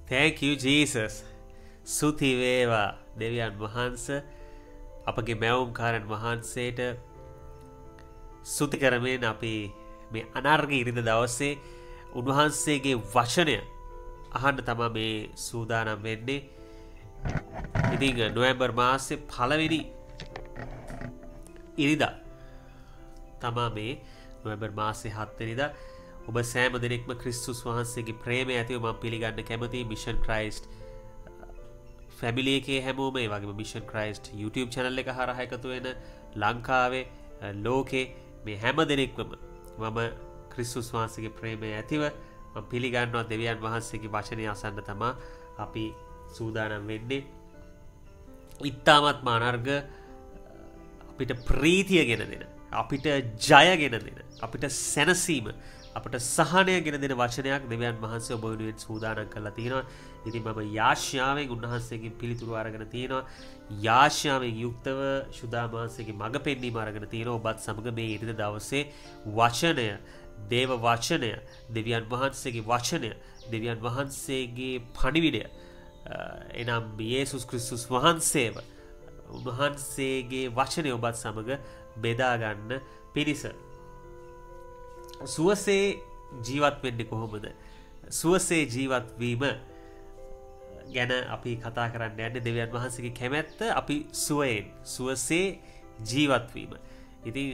Thank you Jesus. සුති වේවා දෙවියන් වහන්සේ අපගේ මැවුම්කාරන් වහන්සේට සුති කරමින් අපි මේ අනර්ඝ ඉරිද දවසේ උන්වහන්සේගේ වචනය අහන්න තමයි මේ සූදානම් වෙන්නේ. ඉතින් නොවැම්බර් මාසේ පළවෙනි ඉරිදා තමයි මේ නොවැම්බර් මාසේ 7 වෙනිදා. ඔබ සෑම දිනෙකම ක්‍රිස්තුස් වහන්සේගේ ප්‍රේමය ඇතිව මම පිළිගන්න කැමතියි. මිෂන් ක්‍රයිස්ට් ෆැමිලි එකේ හැමෝම ඒ වගේම මිෂන් ක්‍රයිස්ට් YouTube channel එක හරහා එකතු වෙන ලංකාවේ ලෝකේ මේ හැම දිනෙකම මම ක්‍රිස්තුස් වහන්සේගේ ප්‍රේමය ඇතිව මම පිළිගන්නවා. දෙවියන් වහන්සේගේ වචනය අසන්න තමයි අපි සූදානම් වෙන්නේ. ඉතාමත් අනර්ඝ අපිට ප්‍රීතිය ගෙන දෙන, අපිට ජය ගෙන දෙන, අපිට සැනසීම, අපට සහනය ගෙන දෙන වචනයක් දෙවියන් වහන්සේ ඔබ වෙනුවෙන් සූදානම් කරලා තියෙනවා. ඉතින් මම යාශ්‍යාවෙන් උන්වහන්සේගෙන් පිළිතුරු අරගෙන තියෙනවා. යාශ්‍යාවෙන් යුක්තව සුදා වහන්සේගේ මඟ පෙන්වීම අරගෙන තියෙනවා. ඔබත් සමග මේ ඉරිද දවසේ වචනය, දේව වචනය, දෙවියන් වහන්සේගේ වචනය, දෙවියන් වහන්සේගේ පණිවිඩය එනම් යේසුස් ක්‍රිස්තුස් වහන්සේව උන්වහන්සේගේ වචනය ඔබත් සමග බෙදා ගන්න පිණිස සුවසේ ජීවත් වෙන්නේ කොහොමද? සුවසේ ජීවත් වීම ගැන අපි කතා කරන්න යන්නේ. දෙවියන් වහන්සේගේ කැමැත්ත අපි සුවසේ ජීවත් වීම. ඉතින්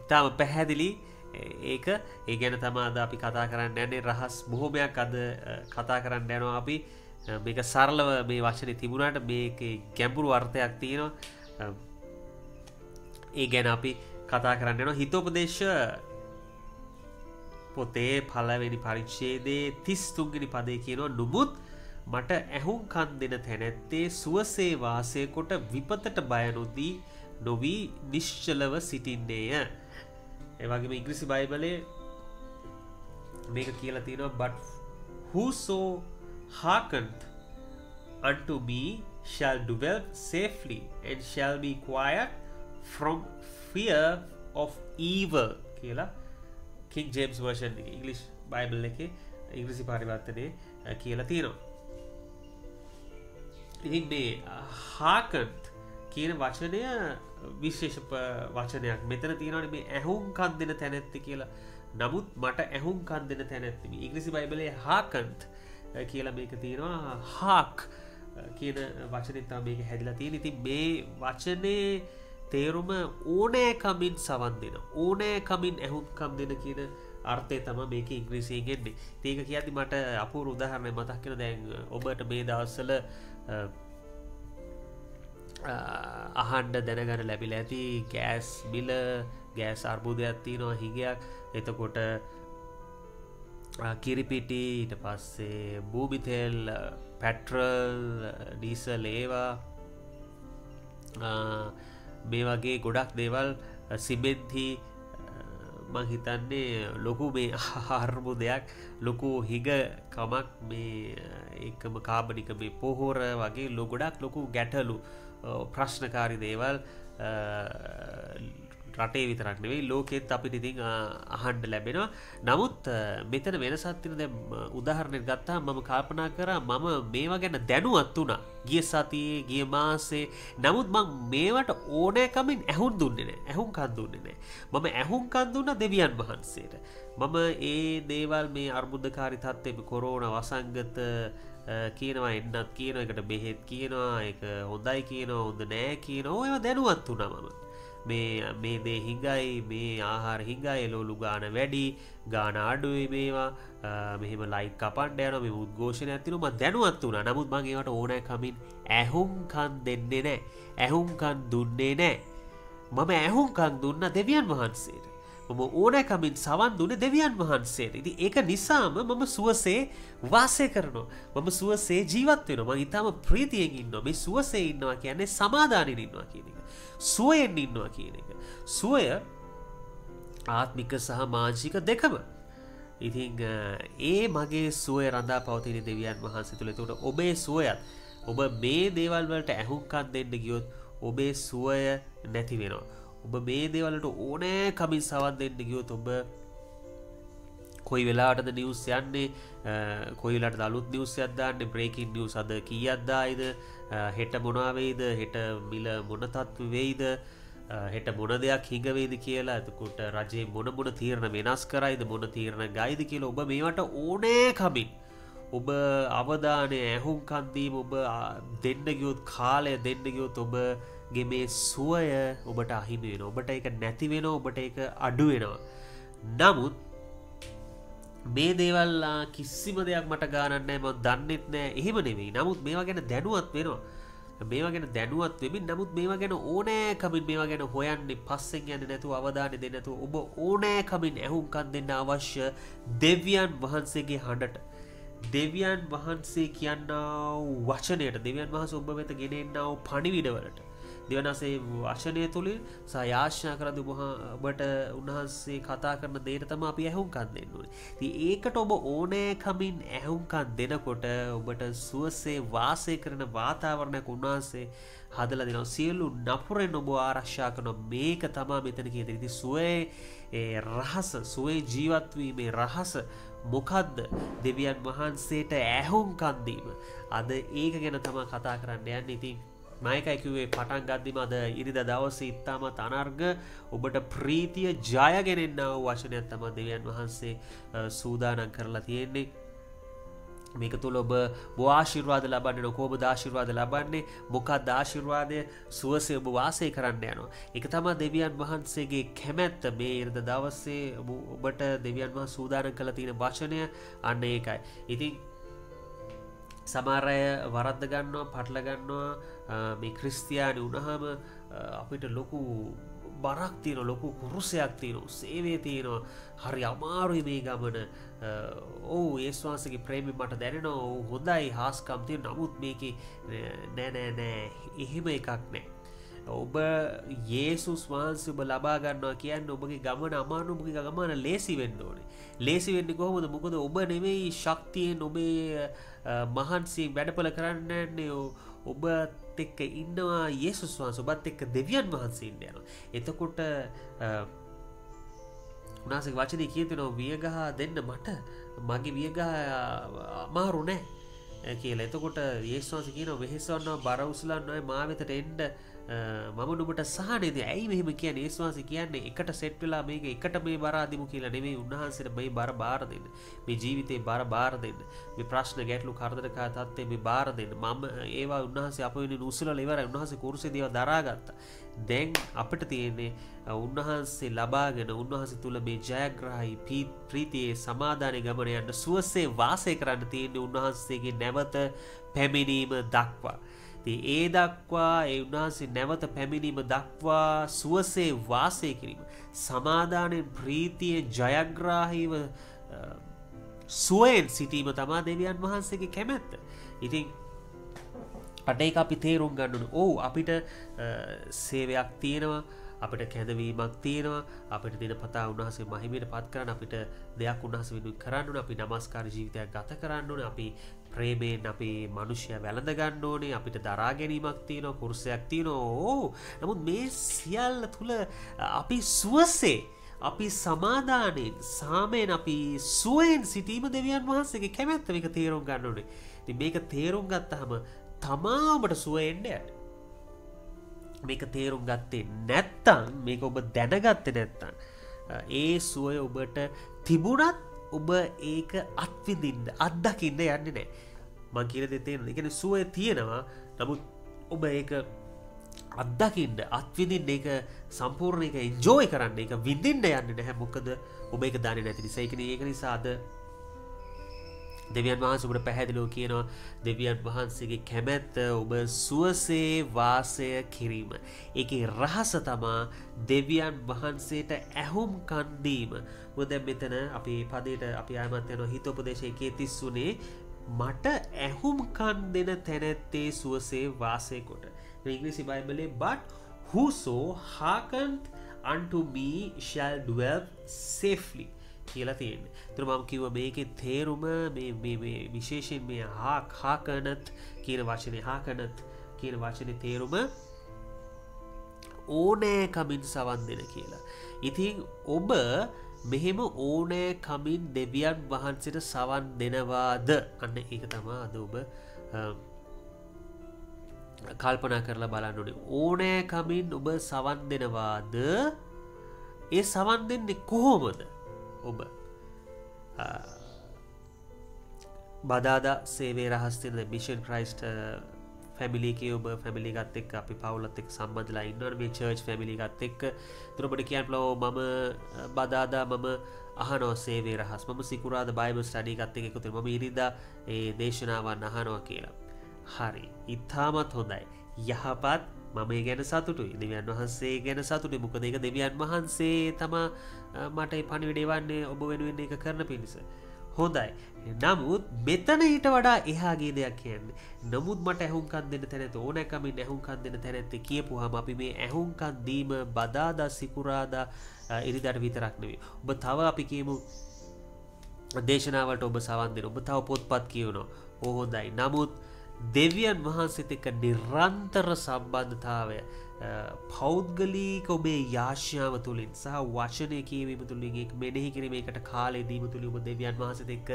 තාම පැහැදිලි ඒක. ඒ ගැන තමයි අද අපි කතා කරන්න යන්නේ. රහස් බොහොමයක් අද කතා කරන්න යනවා අපි. මේක සරලව මේ වචනේ තිබුණාට මේකේ ගැඹුරු අර්ථයක් තියෙනවා. ඒ ගැන අපි කතා කරන්න යනවා. හිතෝපදේශ පොතේ පළවෙනි පරිච්ඡේදයේ 33 වෙනි පදේ කියනවා, "නුඹුත් මට ඇහුම්කන් දෙන තැනැත්තේ සුවසේ වාසය කොට විපතට බය නොවී නිශ්චලව සිටින්නේය." ඒ වගේම ඉංග්‍රීසි බයිබලයේ මේක කියලා තියෙනවා, "But whoso hearkeneth unto me shall dwell safely and shall be quiet from fear of evil." කියලා King James version English Bible එකේ ඉංග්‍රීසි පරිවර්තනයේ කියලා තියෙනවා. ඉතින් මේ hearkened කියන වචනය විශේෂ වචනයක්. මෙතන තියෙනවානේ මේ ඇහුම්කන් දෙන තැනැත්ති කියලා. නමුත් මට ඇහුම්කන් දෙන තැනැත්ති. මේ ඉංග්‍රීසි බයිබලයේ hearkened කියලා මේක තියෙනවා. hark කියන වචනේ තමයි මේක හැදිලා තියෙන්නේ. ඉතින් මේ වචනේ තේරුම ඕනෑකමින් සවන් දෙන, ඕනෑකමින් ඇහුම්කම් දෙන කියන අර්ථය තමයි මේකේ ඉංග්‍රීසියෙන් එන්නේ. ඒක කියද්දි මට අපූර්ව උදාහරණයක් මතක් වෙනවා. දැන් ඔබට මේ දවස්වල අහන්න දැනගන්න ලැබිලා ඇති ගෑස් බිල, ගෑස් අර්බුදයක් තියෙනවා, හිගයක්. එතකොට කිරිපිටි, ඊට පස්සේ භූමි තෙල්, පෙට්‍රල්, ඩීසල්, ඒවා මේ වගේ ගොඩක් දේවල්, සිමෙන්ති, මං හිතන්නේ ලොකු මේ අර්බුදයක්, ලොකු හිගකමක්, මේ එකම කාබනික මේ පොහොර වගේ ගොඩක් ලොකු ගැටලු, ප්‍රශ්නකාරී දේවල් රටේ විතරක් නෙවෙයි ලෝකෙත් අපිට ඉතින් අහන්න ලැබෙනවා. නමුත් මෙතන වෙනසක් තියෙන. දැන් උදාහරණයක් ගත්තාම මම කල්පනා කරා මම මේවා ගැන දැනුවත් වුණා ගිය සතියේ, ගිය මාසේ. නමුත් මම මේවට ඕනෑකමින් ඇහුම් දුන්නේ නැහැ, ඇහුම්කන් දුන්නේ නැහැ. මම ඇහුම්කන් දුන්නා දෙවියන් වහන්සේට. මම ඒ දේවල් මේ අර්බුදකාරී තත්ත්වෙ, කොරෝනා, වසංගත කියනවා, එන්නත් කියනවා, ඒකට බෙහෙත් කියනවා, ඒක හොඳයි කියනවා, හොඳ නෑ කියනවා. ඒවා දැනුවත් වුණා මම. මේ දේ හිඟයි, මේ ආහාර හිඟයි, එළවලු ගාන වැඩි, ගාන අඩුයි, මේවා මෙහෙම ලයිට් කපන්න යනවා, මේ උද්ඝෝෂණයක් තියෙනවා. මම දැනුවත් වුණා. නමුත් මම ඒවට ඕනෑකමින් ඇහුම්කන් දෙන්නේ නැහැ, ඇහුම්කන් දුන්නේ නැහැ. මම ඇහුම්කන් දුන්නා දෙවියන් වහන්සේට. මම ඕනෑකමින් සවන් දුන්නේ දෙවියන් වහන්සේට. ඉතින් ඒක නිසාම මම සුවසේ වාසය කරනවා, මම සුවසේ ජීවත් වෙනවා, මම ඊටම ප්‍රීතියෙන් ඉන්නවා. මේ සුවසේ ඉන්නවා කියන්නේ සමාදානෙන් ඉන්නවා කියන එක, සුවයෙන් ඉන්නවා කියන එක. සුවය ආත්මික සහ මානසික දෙකම. ඉතින් ඒ මගේ සුවය රඳා පවතින දෙවියන් වහන්සේ තුළ. එතකොට ඔබේ සුවයත්, ඔබ මේ දේවල් වලට ඇහුම්කන් දෙන්න ගියොත් ඔබේ සුවය නැති වෙනවා. ඔබ මේ දේවල් වලට ඕනෑකමින් සවන් දෙන්න ගියොත් ඔබ කොයි වෙලාටද නිවස් යන්නේ කොයිලට අලුත් නිවසයක් දාන්නේ බ්‍රේකින් නිවස් අද කීයක් දායිද හෙට මොනවා වෙයිද හෙට මිල මොන තත්ත්ව වෙයිද හෙට මොන දෙයක් හිඟවේද කියලා එතකොට රජයේ මොන තීරණ වෙනස් කරයිද මොන තීරණ ගයිද කියලා ඔබ මේවට ඕනෑ කමින් ඔබ අවධානය ඇහුම්කන් දීම ඔබ දෙන්න ගියොත් කාලය දෙන්න ගියොත් ඔබගේ මේ සුවය ඔබට අහිමි වෙනවා ඔබට ඒක නැති වෙනවා ඔබට ඒක අඩු වෙනවා නමුත් මේ දේවල් කිසිම දෙයක් මට ගානක් නැහැ මම දන්නෙත් නැහැ එහෙම නෙවෙයි නමුත් මේවා ගැන දැනුවත් වෙනවා මේවා ගැන දැනුවත් වෙමින් නමුත් මේවා ගැන ඕනෑකමින් මේවා ගැන හොයන්නේ පස්සෙන් යන්නේ නැතුව අවධානය දෙන්න නැතුව ඔබ ඕනෑකමින් ඇහුම්කන් දෙන්න අවශ්‍ය දෙවියන් වහන්සේගේ හඬට දෙවියන් වහන්සේ කියන්නා වචනයට දෙවියන් වහන්සේ ඔබ වෙත ගෙනෙන්නා වූ පණිවිඩවලට දෙවියන් වහන්සේ වචනය තුලින් සයාඥා කරද්දී ඔබට උන්වහන්සේ කතා කරන දේට තමයි අපි ඇහුම්කන් දෙන්න ඕනේ. ඉතින් ඒකට ඔබ ඕනෑකමින් ඇහුම්කන් දෙනකොට ඔබට සුවසේ වාසය කරන වාතාවරණයක් උන්වහන්සේ හදලා දෙනවා. සියලු නපුරෙන් ඔබ ආරක්ෂා කරන මේක තමයි මෙතන කියන්නේ. ඉතින් සුවේ රහස සුවේ ජීවත් වීමේ රහස මොකද්ද දෙවියන් වහන්සේට ඇහුම්කන් දීම අද ඒක ගැන තමයි කතා කරන්න යන්නේ ඉතින් මයිකයි කිව්වේ පටන් ගද්දිම අද ඉරිදා දවසේ ඉතාමත් අනර්ග ඔබට ප්‍රීතිය ජය ගෙනෙන්නා වූ වචනයක් තමයි දෙවියන් වහන්සේ සූදානම් කරලා තියෙන්නේ මේක තුල ඔබ ආශිර්වාද ලබන්නේ කොහොමද ආශිර්වාද ලබන්නේ මොකක්ද ආශිර්වාදය සුවසේ ඔබ වාසය කරන්න යනවා ඒක තමයි දෙවියන් වහන්සේගේ කැමැත්ත මේ ඉරිදා දවසේ ඔබට දෙවියන් වහන්සේ සූදානම් කරලා තියෙන වචනය අන්න ඒකයි ඉතින් සමහර අය වරද්ද ගන්නවා පටල ගන්නවා මේ ක්‍රිස්තියානි වුණාම අපිට ලොකු බරක් තියෙනවා ලොකු කුරුසයක් තියෙනවා සේවය තියෙනවා හරි අමාරුයි මේ ගමන ඔව් යේසුස් වහන්සේගේ ප්‍රේමය මට දැනෙනවා ඔව් හොඳයි හාස්කම් තියෙනවා නමුත් මේකේ නෑ එහෙම එකක් නෑ ඔබ යේසුස් වහන්සේ ඔබ ලබා ගන්නවා කියන්නේ ඔබගේ ගමන අමාරු ඔබගේ ගමන ලේසි වෙන්න ඕනේ ලේසි වෙන්නේ කොහොමද මොකද ඔබ නෙමෙයි ශක්තියෙන් ඔබේ මහන්සියෙන් වැඩපල කරන්නේ ඔබත් එක්ක ඉන්නවා යේසුස් වහන්සේ ඔබත් එක්ක දෙවියන් වහන්සේ ඉන්න යනවා එතකොට උනාසේ වචනේ කියනවා වියගහ දෙන්න මට මගේ වියගහ අමාරු නෑ කියලා එතකොට යේසුස් වහන්සේ කියනවා වෙහෙසවන්නවා බර උසලන්නවා මා වෙතට එන්න මම නුඹට සහනය දෙයි. ඇයි මෙහෙම කියන්නේ? යේසුස් වහන්සේ කියන්නේ එකට සෙට් වෙලා මේක එකට මේ බර අදිමු කියලා නෙමෙයි උන්වහන්සේට මේ බර බාර දෙන්න. මේ ජීවිතේ බර බාර දෙන්න. මේ ප්‍රශ්න ගැටලු කරදරකා තත්ත්වේ මේ බාර දෙන්න. මම ඒවා උන්වහන්සේ අප වෙනුවෙන් උසලලා ඉවරයි. උන්වහන්සේ කුරුසේදී ඒවා දරාගත්තා. දැන් අපිට තියෙන්නේ උන්වහන්සේ ලබාගෙන උන්වහන්සේ තුල මේ ජයග්‍රහයි ප්‍රීතියේ සමාදානයේ ගමන යන්න සුවසේ වාසය කරන්න තියෙන්නේ උන්වහන්සේගේ නැවත පැමිණීම දක්වා. ඒ දක්වා ඒ උන්වහන්සේ නැවත පැමිණීම දක්වා සුවසේ වාසය කිරීම සමාදානයෙන් ප්‍රීතියෙන් ජයග්‍රාහීව සුවයෙන් සිටීම තමයි දෙවියන් වහන්සේගේ කැමැත්ත. ඉතින් අට ඒක අපි තේරුම් ගන්න ඕනේ. ඔව් අපිට සේවයක් තියෙනවා අපිට කැඳවීමක් තියෙනවා අපිට දිනපතා උන්වහන්සේ මහිමයට පත් කරන්න අපිට දෙයක් උන්වහන්සේ වෙනුවෙන් කරන්න ඕනේ අපි නමස්කාර ජීවිතයක් ගත කරන්න ඕනේ අපි ප්‍රේමයෙන් අපේ මනුෂ්‍යය වැළඳ ගන්න ඕනේ අපිට දරා ගැනීමක් තියෙනවා කුරුසයක් තියෙනවා නමුත් මේ සියල්ල තුල අපි සුවසේ අපි සමාදානයෙන් සාමයෙන් අපි සුවයෙන් සිටීම දෙවියන් වහන්සේගේ කැමැත්ත මේක තේරුම් ගන්න ඕනේ. ඉතින් මේක තේරුම් ගත්තාම තමා ඔබට සුවය එන්නේ මේක තේරුම් ගත්තේ නැත්තම් මේක ඔබ දැනගත්තේ නැත්තම් ඒ සුවය ඔබට තිබුණත් ඔබ ඒක අත්විඳින්න අත්දකින්න යන්නේ නැහැ. මං කියන දේ තේරෙනවද? ඒ කියන්නේ සුවය තියෙනවා. නමුත් ඔබ ඒක අත්දකින්න අත්විඳින්න ඒක සම්පූර්ණ ඒක එන්ජොයි කරන්න ඒක විඳින්න යන්නේ නැහැ. මොකද ඔබ ඒක දන්නේ නැති නිසා. ඒක නිසා අද දෙවියන් වහන්සේ ඔබට පැහැදිලිව කියනවා දෙවියන් වහන්සේගේ කැමැත්ත ඔබ සුවසේ වාසය කිරීම. ඒකේ රහස තමයි දෙවියන් වහන්සේට ඇහුම්කන් දීම. මොකද මෙතන අපි පදේට අපි ආයමත් යනවා හිතෝපදේශ 1:33 මට ඇහුම්කන් දෙන තැනැත්තේ සුවසේ වාසය කොට. ඉංග්‍රීසි බයිබලයේ but whoso hearkeneth unto me shall dwell safely කියලා තියෙන්නේ. ඒතර මම කිව්වා මේකේ තේරුම මේ විශේෂයෙන් මේ හාකනත් කියන වචනේ හාකනත් කියන වචනේ තේරුම ඕනෑකමින් සවන් දෙන කියලා. ඉතින් ඔබ මෙහෙම ඕනෑ කමින් දෙවියන් වහන්සේට සවන් දෙනවාද අන්න ඒක තමා අද ඔබ කල්පනා කරලා බලන්න ඕනේ ඕනෑ කමින් ඔබ සවන් දෙනවාද ඒ සවන් දෙන්නේ කොහොමද ඔබ බදාදා සේවේ රහස් දෙන මිෂන් ක්‍රයිස්ට් ෆැමිලි එකේ ඔබ ෆැමිලි එකත් එක්ක අපි පවුලත් එක්ක සම්බන්ධලා ඉන්නවනේ මේ චර්ච් ෆැමිලි එකත් එක්ක. ඒතර ඔබට කියන්න පුළුවන් මම බදාදා මම අහනවා සේවේ රහස්. මම සිකුරාදා බයිබල් ස්ටඩි එකත් එක්ක එකතු වෙනවා. මම ඉරිදා ඒ දේශනාවන් අහනවා කියලා. හරි. ඊටමත් හොඳයි. යහපත් මම ඒ ගැන සතුටුයි. දෙවියන් වහන්සේ ගැන සතුටුයි. මොකද ඒක දෙවියන් වහන්සේ තමා මට මේ පණිවිඩය වන්නේ ඔබ වෙනුවෙන් ඒක කරන පිණිස. හොඳයි. නමුත් මෙතන ඊට වඩා එහාගේ දෙයක් කියන්නේ. නමුත් මට ඇහුම්කන් දෙන්න තැනැත්ත ඕනෑකමින් ඇහුම්කන් දෙන්න තැනැත්තේ කියපුවාම අපි මේ ඇහුම්කන් දීම බදාදා සිකුරාදා ඉරිදාට විතරක් නෙවෙයි. ඔබ තව අපි කියමු දේශනාවලට ඔබ සවන් දෙනවා. ඔබ තව පොත්පත් කියවනවා. හොඳයි. නමුත් දෙවියන් වහන්සේත් එක්ක නිරන්තර සම්බන්ධතාවය පෞද්ගලික ඔබේ යාශ්‍යාව තුළින් සහ වචනය කියවීම තුළින් ඒක මෙනෙහි කිරීමේකට කාලය දීම තුළින් ඔබ දෙවියන් වහන්සේත් එක්ක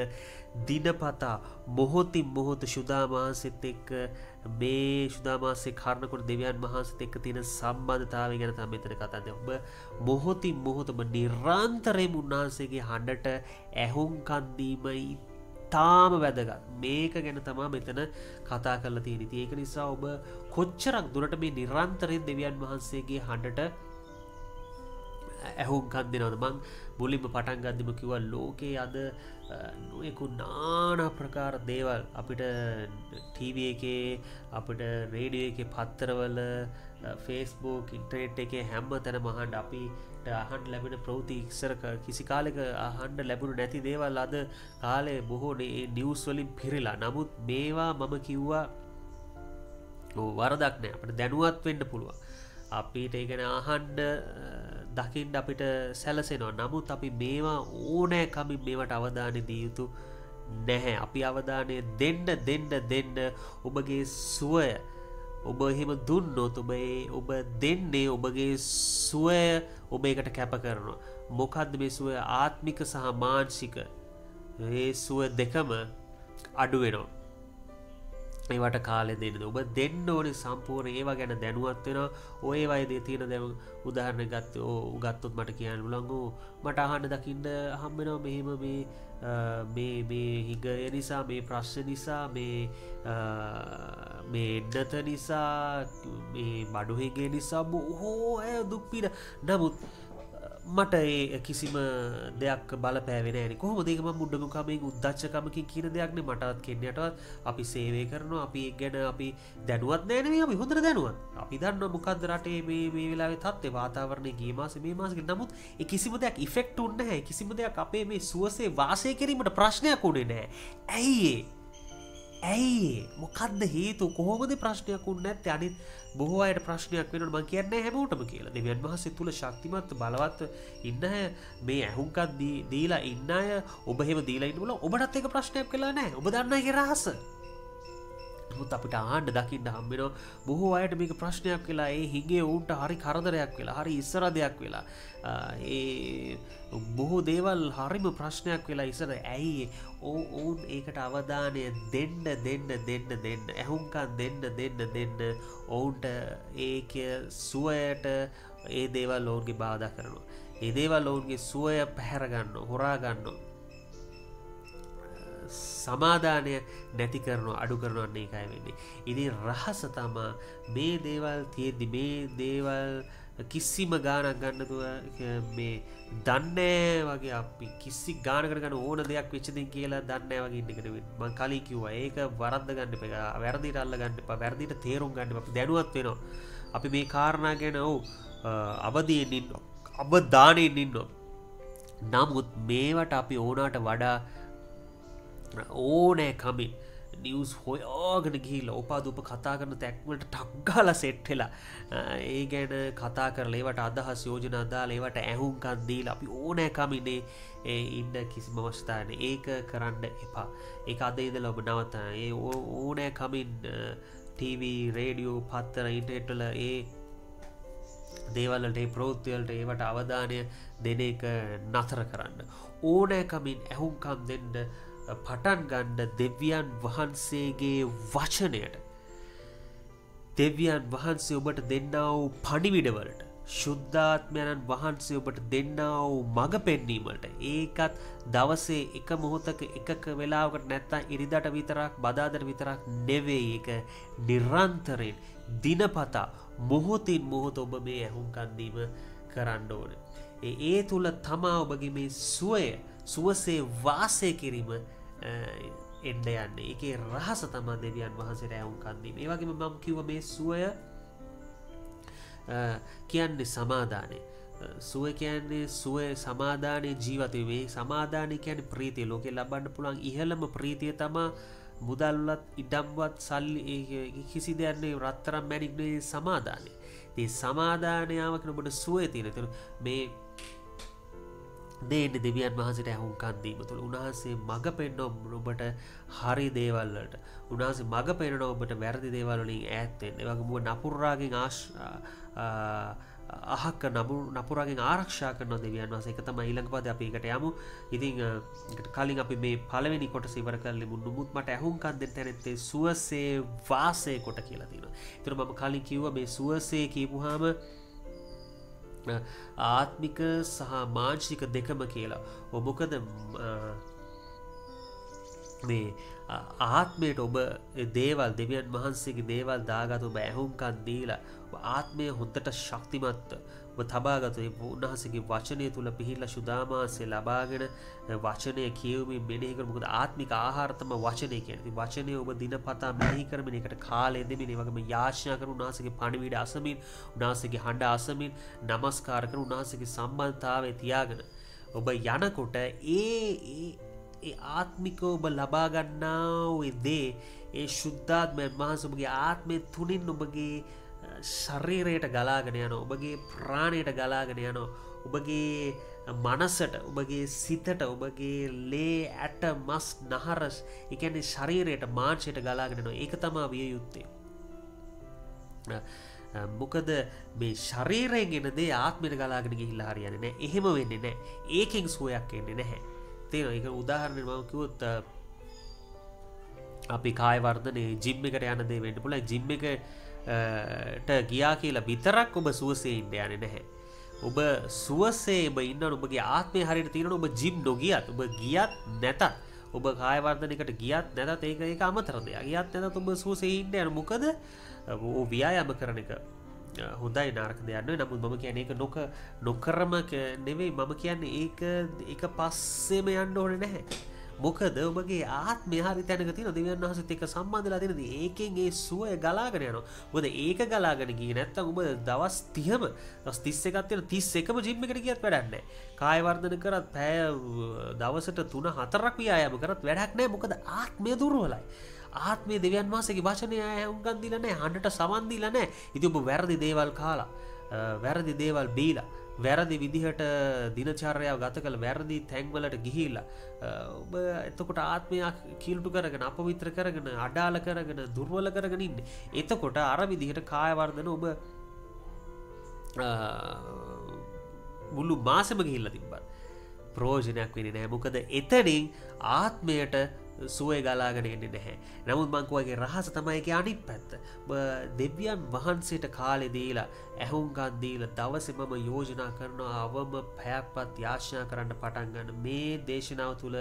දිනපතා මොහොතින් මොහොත සුදා වහන්සේත් එක්ක මේ සුදා මාසේ කරනකොට දෙවියන් වහන්සේත් එක්ක තියෙන සම්බන්ධතාවය ගැන තමයි මෙතන කතා කරන්නේ. ඔබ මොහොතින් මොහොත ඔබ නිරන්තරයෙන්ම උන්වහන්සේගේ හඬට ඇහුම්කන් දීමයි තාම වැදගත්. මේක ගැන තමා මෙතන කතා කරලා තියෙන්නේ. ඒක නිසා ඔබ කොච්චරක් දුරට මේ නිරන්තරයෙන් දෙවියන් වහන්සේගේ හඬට ඇහුම්කන් දෙනවද? මං මුලින්ම පටන් ගද්දිම කිව්වා ලෝකේ අද නොයෙකුත් নানা ප්‍රකාර දේවල් අපිට ටීවී එකේ අපිට රේඩියෝ එකේ පත්තරවල ෆේස්බුක් ඉන්ටර්නෙට් එකේ හැම තැනම අහන්න අපිට අහන්න ලැබෙන ප්‍රවෘත්ති ඉස්සර කිසි කාලෙක අහන්න ලැබුණු නැති දේවල් අද කාලේ බොහෝ නිවුස් වලින් පිරීලා. නමුත් මේවා මම කිව්වා වරදක් නෑ. අපිට දැනුවත් වෙන්න පුළුවන්. අපිට ඒ ගැන අහන්න දකින්න අපිට සැලසෙනවා. නමුත් අපි මේවා ඕනෑකමින් මේවට අවධානය දිය යුතු නැහැ. අපි අවධානය දෙන්න ඔබගේ සුවය ඔබ එහෙම දුන්නොත් ඔබ දෙන්නේ ඔබගේ සුවය ඔබ එකට කැප කරනවා. මොකද්ද මේ සුවය? ආත්මික සහ මානසික මේ සුවය දෙකම අඩු වෙනවා. ඒවට කාලය දෙන්න. ඔබ දෙන්න ඕනේ සම්පූර්ණ ඒවා ගැන දැනුවත් වෙනවා. ඔය වයදී තියෙන දැන් උදාහරණයක් ගත්තොත් මට කියන්න පුළුවන් මට අහන්න දකින්න හම්බ වෙනවා මෙහෙම මේ හිගය නිසා මේ ප්‍රශ්න නිසා මේ එන්නත නිසා මේ බඩු හිගේ නිසා බොහෝ අය දුක් පීඩ. නමුත් මට ඒ කිසිම දෙයක් බලපෑවේ නෑනේ. කොහොමද ඒක මම මුඩමුකමෙන් උද්දච්චකමකින් කියන දෙයක් නේ. මටවත් කෙන්නටවත් අපි සේවය කරනවා. අපි ඒක ගැන අපි දැනුවත් නෑ නේ. අපි හොඳට දැනුවත්. අපි දන්නවා මොකද්ද රටේ මේ වෙලාවේ තත්ත්වය වාතාවරණය ගිය මාසේ මේ මාසේ. නමුත් ඒ කිසිම දෙයක් ඉෆෙක්ට් උන්නේ නැහැ. කිසිම දෙයක් අපේ මේ සුවසේ වාසය කිරීමට ප්‍රශ්නයක් උනේ නැහැ. ඇයි මොකද්ද හේතුව? කොහොමද ප්‍රශ්නයක් උන්නේ නැත්තේ? අනිත් බොහෝ අයට ප්‍රශ්නයක් වෙනවා. මම කියන්නේ හැමෝටම කියලා. දෙවියන් වහන්සේ තුල ශක්තිමත් බලවත් ඉන්න අය මේ ඇහුම්කන් දීලා ඉන්න අය ඔබ එහෙම දීලා ඉන්න බුණා ඔබටත් ඒක ප්‍රශ්නයක් වෙලා නැහැ. ඔබ දන්නා ඒකේ රහස. නමුත් අපිට ආන්න දකින්න හම්බ වෙනවා බොහෝ අයට මේක ප්‍රශ්නයක් වෙලා ඒ හිගේ උන්ට හරි කරදරයක් වෙලා හරි ඉස්සරදයක් වෙලා ඒ බොහෝ දේවල් හරිම ප්‍රශ්නයක් වෙලා ඉස්සර. ඇයි ඔවුන් ඒකට අවධානය දෙන්න ඇහුම්කන් දෙන්න ඔවුන්ට ඒක සුවයට ඒ දේවල් ඔවුන්ගේ බාධා කරනවා. ඒ දේවල් ඔවුන්ගේ සුවය පැහැර ගන්නවා, හොරා ගන්නවා. සමාධානය නැති කරනවා, අඩු කරනවා. ඒකයි වෙන්නේ. ඉතින් රහස තමා මේ දේවල් තියෙද්දි මේ දේවල් කිසිම ගානක් ගන්නතුව මේ දන්නේ වගේ අපි කිසි ගානකට ගන්න ඕන දෙයක් වෙච්ච දෙයක් කියලා දන්නේ වගේ ඉන්න එක නෙවෙයි. මම කලින් කිව්වා ඒක වරද්ද ගන්න එපා. වැරදිට අල්ල ගන්න එපා. වැරදිට තේරුම් ගන්න එපා. අපි දැනුවත් වෙනවා. අපි මේ කාරණා ගැන අවදියෙන් ඉන්නවා. අවධානයෙන් ඉන්නවා. නමුත් මේවට අපි ඕනාට වඩා ඕනෑ කමින් නිවස් හොයාගෙන ගිහිල්ලා උපාදුප කතා කරන තැක්වලට ටක් ගාලා සෙට් වෙලා ඒ ගැන කතා කරලා ඒවට අදහස් යෝජනා දාලා ඒවට ඇහුම්කන් දීලා අපි ඕනෑ කමිනේ ඉන්න කිසිම අවස්ථාවක් නෑ. ඒක කරන්න එපා. ඒක අද ඉඳලා ඔබ නවත්තන්න. ඒ ඕනෑ කමින් ටීවී, රේඩියෝ, පත්තර, ඉන්ටර්නෙට් වල දේවල්වලට ඒ ප්‍රවෘත්තිවලට ඒවට අවධානය දෙන එක නතර කරන්න. ඕනෑකමින් ඇහුම්කම් දෙන්න පටන් ගන්න දෙවියන් වහන්සේගේ වචනයට. දෙවියන් වහන්සේ ඔබට දෙන්නා වූ පණිවිඩවලට, ශුද්ධාත්මයන්න් වහන්සේ ඔබට දෙන්නා වූ මඟ පෙන්වීමට, ඒකත් දවසේ එක මොහොතක එකක වෙලාවකට නැත්තම් ඉරිදාට විතරක් බදාදට විතරක් නෙවෙයි. ඒක නිරන්තරයෙන් දිනපතා මොහොතින් මොහොත ඔබ මේ ඇහුම්කන් දීම කරන්න ඕනේ. ඒ තුල තමා ඔබගේ මේ සුවසේ වාසය කිරීම එන්න යන්නේ. ඒකේ රහස තමයි දෙවියන් වහන්සේට ඇහුම්කන් දීම. ඒ වගේම මම කිව්ව මේ සුවය කියන්නේ සමාදානය. සුවය කියන්නේ සුවය සමාදානයේ ජීවත් වීම. මේ සමාදානය කියන්නේ ප්‍රීතිය. ලෝකේ ලබන්න පුළුවන් ඉහළම ප්‍රීතිය තමයි මුදල්වත් ඉඩම්වත් සල්ලි කිසි දෙයක් නෙවෙයි, රත්තරන් මැණික් නෙවෙයි සමාදානය. මේ සමාදානයව කියන ඔබට සුවය තියෙන. ඒතර මේ දෙන්නේ දෙවියන් වහන්සේට ඇහුම්කන් දීම තුළ. උන්වහන්සේ මඟ පෙන්වන ඔබට හරි දේවල් වලට. උන්වහන්සේ මඟ පෙන්වන ඔබට වැරදි දේවල් වලින් ඈත් වෙන්න. ඒ වගේම නපුරාගෙන් නපුරාගෙන් ආරක්ෂා කරන දෙවියන් වහන්සේ. ඒක තමයි ඊළඟ පදේ අපි ඒකට යමු. ඉතින් ඒකට කලින් අපි මේ පළවෙනි කොටස ඉවර කරලා මුත් මට ඇහුම්කන් දෙන්න තැනෙත් සුවසේ වාසය කොට කියලා තියෙනවා. ඒතර මම කලින් කිව්වා මේ සුවසේ කියපුවාම ආත්මික සහ මානසික දෙකම කියලා. මොකද මේ ආත්මයට ඔබ දේවල් දෙවියන් වහන්සේගේ දේවල් දාගත් ඔබ ඇහුම්කන් දීලා ආත්මය හොඳට ශක්තිමත් ඔබ තබාගත ඒ උන්වහන්සේගේ වචනය තුල පිහිල්ලා සුදාමාසේ ලබාගෙන වචනය කියවමින් මෙනෙහි කරමු. මොකද ආත්මික ආහාර තමයි වචනය කියන්නේ. ඉතින් වචනය ඔබ දිනපතා මෙනෙහි කරමින් ඒකට කාලය දෙමින් ඒ වගේම යාචනා කරන උන්වහන්සේගේ පණිවිඩ අසමින්, උන්වහන්සේගේ හඬ අසමින්, নমස්කාර කරන උන්වහන්සේගේ සම්බන්ධතාවය තියාගෙන ඔබ යනකොට ඒ ආත්මික ඔබ ලබා ගන්නා ওই දේ ඒ ශුද්ධාත්මයන් වහන්සේ ඔබගේ ආත්මය තුලින් ඔබගේ ශරීරයට ගලාගෙන යනවා, ඔබගේ ප්‍රාණයට ගලාගෙන යනවා, ඔබගේ මනසට, ඔබගේ සිතට, ඔබගේ ලේ ඇට මස් නහරස්, ඒ කියන්නේ ශරීරයට මාංශයට ගලාගෙන යනවා. ඒක තමයි විය යුත්තේ. මොකද මේ ශරීරයෙන් එන දේ ආත්මයට ගලාගෙන ගිහිල්ලා හරියන්නේ නැහැ. එහෙම වෙන්නේ නැහැ. ඒකෙන් සුවයක් එන්නේ නැහැ. තේරෙනවද? ඒක උදාහරණයක් මම කිව්වොත් අපි කාය වර්ධනයේ ජිම් එකට යන දේ වෙන්න පුළුවන්. ජිම් එකට ගියා කියලා විතරක් ඔබ සුවසේ ඉන්න යන්නේ නැහැ. ඔබ සුවසේ ඔබ ඉන්නවනේ, ඔබගේ ආත්මය හරියට තියෙනවනේ. ඔබ ජිම් නොගියත්, ඔබ ගියත් නැතත්, ඔබ කාය වර්ධනයකට ගියත් නැතත් ඒක අමතර දෙයක්. ගියත් නැතත් ඔබ සුවසේ ඉන්න යන. මොකද ඕ ව්‍යායාම කරන එක හොඳයි නරක දෙයක් නෙවෙයි. නමුත් මම කියන්නේ ඒක නොකරම නෙවෙයි. මම කියන්නේ ඒක පස්සේම යන්න ඕනේ නැහැ. මොකද ඔබගේ ආත්මය හරි තැනක තියෙන දෙවියන් වහන්සේත් එක්ක සම්බන්ධලා තියෙන දේ. ඒකෙන් ඒ සුවය ගලාගෙන යනවා. මොකද ඒක ගලාගෙන ගියේ නැත්තම් ඔබ දවස් 30ම දවස් 31ක් තියෙන 31ම ජිම් එකට ගියත් වැඩක් නැහැ. කාය වර්ධන කරත් පැය දවසට 3-4ක් ව්‍යායාම කරත් වැඩක් නැහැ. මොකද ආත්මය දුර්වලයි. ආත්මය දෙවියන් වහන්සේගේ වචනය උගන් දීලා නැහැ. හඬට සමන් දීලා නැහැ. ඉතින් ඔබ වැරදි දේවල් කාලා, වැරදි දේවල් බීලා, වැරදි විදිහට දිනචර්යාව ගත කළ වැරදි තැන්වලට ගිහිල්ලා ඔබ එතකොට ආත්මය කීලුටු කරගෙන, අපවිත්‍ර කරගෙන, අඩාල කරගෙන, දුර්වල කරගෙන ඉන්නේ. එතකොට අර විදිහට කාය වර්ධන ඔබ මුළු මාසෙම ගිහිල්ලා තිබ්බත් ප්‍රයෝජනයක් වෙන්නේ නැහැ. මොකද එතනින් ආත්මයට සුවය ගලාගෙන එන්නේ නැහැ. නමුත් මං කියවගේ රහස තමයි ඒකේ අනිත් පැත්ත. දෙවියන් වහන්සේට කාලේ දීලා, ඇහුම්කන් දීලා දවසේ මම යෝජනා කරනවා අවම පැයක්වත් යාචනා කරන්න පටන් ගන්න. මේ දේශනාව තුළ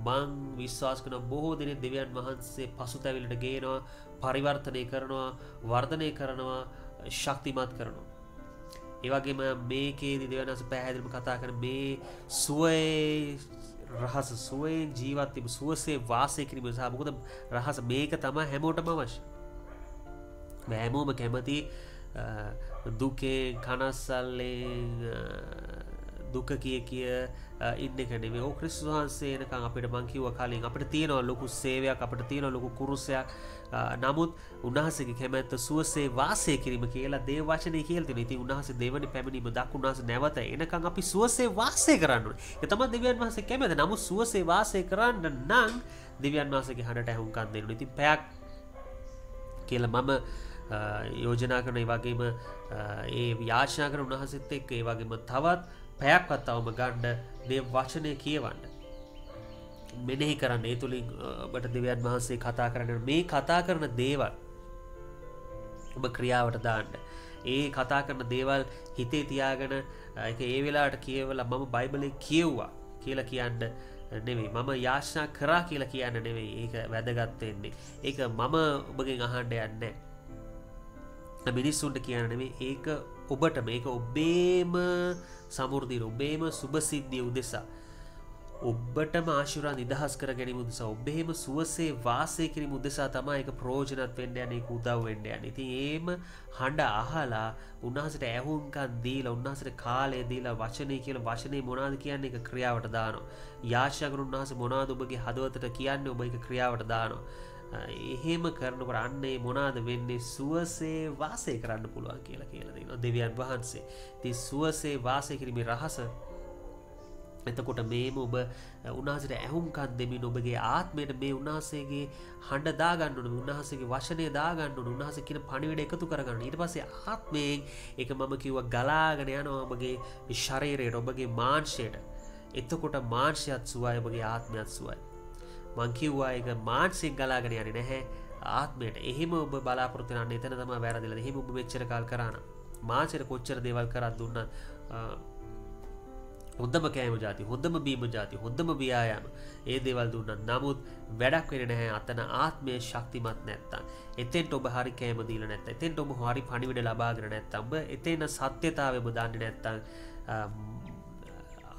මං විශ්වාස කරන බොහෝ දෙනෙක් දෙවියන් වහන්සේ පසුතැවිල්ලට ගේනවා, පරිවර්තනය කරනවා, වර්ධනය කරනවා, ශක්තිමත් කරනවා. ඒ වගේම මේකේදී දෙවියන් වහන්සේ පැහැදිලිවම කතා කරන මේ සුවයේ රහස, සුවයෙන් ජීවත් වීම, සුවසේ වාසය කිරීම සහ මොකද රහස මේක තමයි හැමෝටම අවශ්‍ය. හැමෝම කැමති දුකෙන්, කනස්සල්ලෙන්, දුක කිය ඉන්න එක නෙවෙයි. ඕ ක්‍රිස්තුස් වහන්සේ එනකන් අපිට මං කිව්වා කලින් අපිට තියෙනවා ලොකු සේවයක්, අපිට තියෙනවා ලොකු කුරුසයක්. නමුත් උන්වහන්සේගේ කැමැත්ත සුවසේ වාසය කිරීම කියලා දේව වචනේ කියලා තියෙනවා. ඉතින් උන්වහන්සේ දෙවනි පැමිණීම දක්වා උන්වහන්සේ නැවත එනකන් අපි සුවසේ වාසය කරන්න ඕනේ. ඒක තමයි දෙවියන් වහන්සේ කැමැත්ත. නමුත් සුවසේ වාසය කරන්න නම් දෙවියන් වහන්සේගේ හඬට ඇහුම්කන් දෙන්න ඕනේ. ඉතින් පැයක් කියලා මම යෝජනා කරන ඒ වගේම ඒ යාචනා කරන උන්වහන්සේත් එක්ක ඒ වගේම තවත් පැයක්වත් අවම ගන්න මේ වචනය කියවන්න. මෙනෙහි කරන්න. ඒ තුලින් ඔබට දෙවියන් වහන්සේ කතා කරන මේ කතා කරන දේවල් ඔබ ක්‍රියාවට දාන්න. ඒ කතා කරන දේවල් හිතේ තියාගෙන ඒක ඒ වෙලාවට කියවලා මම බයිබලේ කියවුවා කියලා කියන්න නෙවෙයි. මම යාචනා කරා කියලා කියන්න නෙවෙයි. ඒක වැදගත් වෙන්නේ. ඒක මම ඔබගෙන් අහන්න යන්නේ නැහැ. මිනිස්සුන්ට කියන්න නෙවෙයි. ඒක ඔබට මේක ඔබේම සමෘද්ධිය, ඔබේම සුභසිද්ධිය උදෙසා, ඔබටම ආශිර්වාද නිදහස් කර ගැනීම උදෙසා, ඔබේම සුවසේ වාසය කිරීම උදෙසා තමයි ඒක ප්‍රයෝජනවත් වෙන්න යන්නේ, ඒක උදව් වෙන්න යන්නේ. ඉතින් ඒම හඬ අහලා උන්වහන්සේට ඇහුම්කන් දීලා, උන්වහන්සේට කාලය දීලා වචනේ කියලා වචනේ මොනවද කියන්නේ ඒක ක්‍රියාවට දානවා. යාචනා කරන උන්වහන්සේ මොනවද ඔබගේ හදවතට කියන්නේ ඔබ ඒක ක්‍රියාවට දානවා. එහෙම කරනකොට අන්නේ මොනවද වෙන්නේ? සුවසේ වාසය කරන්න පුළුවන් කියලා දෙනවා දෙවියන් වහන්සේ. ඉතින් සුවසේ වාසය කිරීමේ රහස එතකොට මේම ඔබ උන්වහන්සේට ඇහුම්කන් දෙමින් ඔබගේ ආත්මයට මේ උන්වහන්සේගේ හඬ දාගන්න ඕනේ, උන්වහන්සේගේ වචනය දාගන්න ඕනේ, උන්වහන්සේ කියන පණිවිඩ එකතු කරගන්න. ඊට පස්සේ ආත්මයෙන් ඒක මම කිව්වා ගලාගෙන යනවා ඔබගේ ශරීරයට, ඔබගේ මාංශයට. එතකොට මාංශයත් සුවයි, ඔබගේ ආත්මයත් සුවයි. මං කිව්වා ඒක මාංශයෙන් ගලාගෙන යන්නේ නැහැ ආත්මයට. එහෙම ඔබ බලාපොරොත්තු වෙන එතන තමයි වැරදිලා. එහෙම ඔබ මෙච්චර කාල කරා නම් මාංශයට කොච්චර දේවල් කරක් දුන්නත් හොඳම කෑම ජාති, හොඳම බීම ජාති, හොඳම ව්‍යායාම ඒ දේවල් දුන්නා. නමුත් වැඩක් වෙන්නේ නැහැ අතන ආත්මයේ ශක්තිමත් නැත්තම්. එතෙන්ට ඔබ හරි කෑම දීලා නැත්තම්, එතෙන්ට ඔබ හරි පණිවිඩ ලබාගෙන නැත්තම්, ඔබ එතෙන් සත්‍යතාවය ඔබ දන්නේ නැත්තම්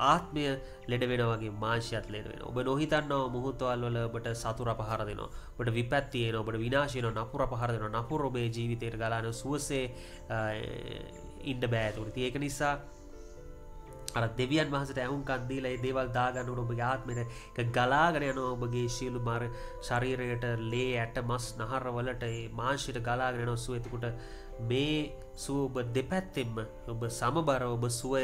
ආත්මය ලෙඩ වෙනවා වගේ මාංශයත් ලෙඩ වෙනවා. ඔබ නොහිතන්නව මොහොතවල වල ඔබට සතුර පහර දෙනවා. ඔබට විපත්ති එනවා, ඔබට විනාශ වෙනවා, නපුර පහර දෙනවා. නපුර ඔබේ ජීවිතයට ගලාන සුවසේ ඉන්න බෑ. ඒක නිසා අර දෙවියන් වහන්සේට ඇහුම්කන් දීලා ඒ දේවල් දාගන්න ඕන ඔබගේ ආත්මෙට. ඒක ගලාගෙන යනවා ඔබගේ සියලු මාර ශරීරයට, ලේ, ඇට, මස්, නහර වලට, ඒ මාංශයට ගලාගෙන යනවා සුව. එතකොට මේ සුව ඔබ දෙපැත්තෙන්ම ඔබ සමබර ඔබ සුවය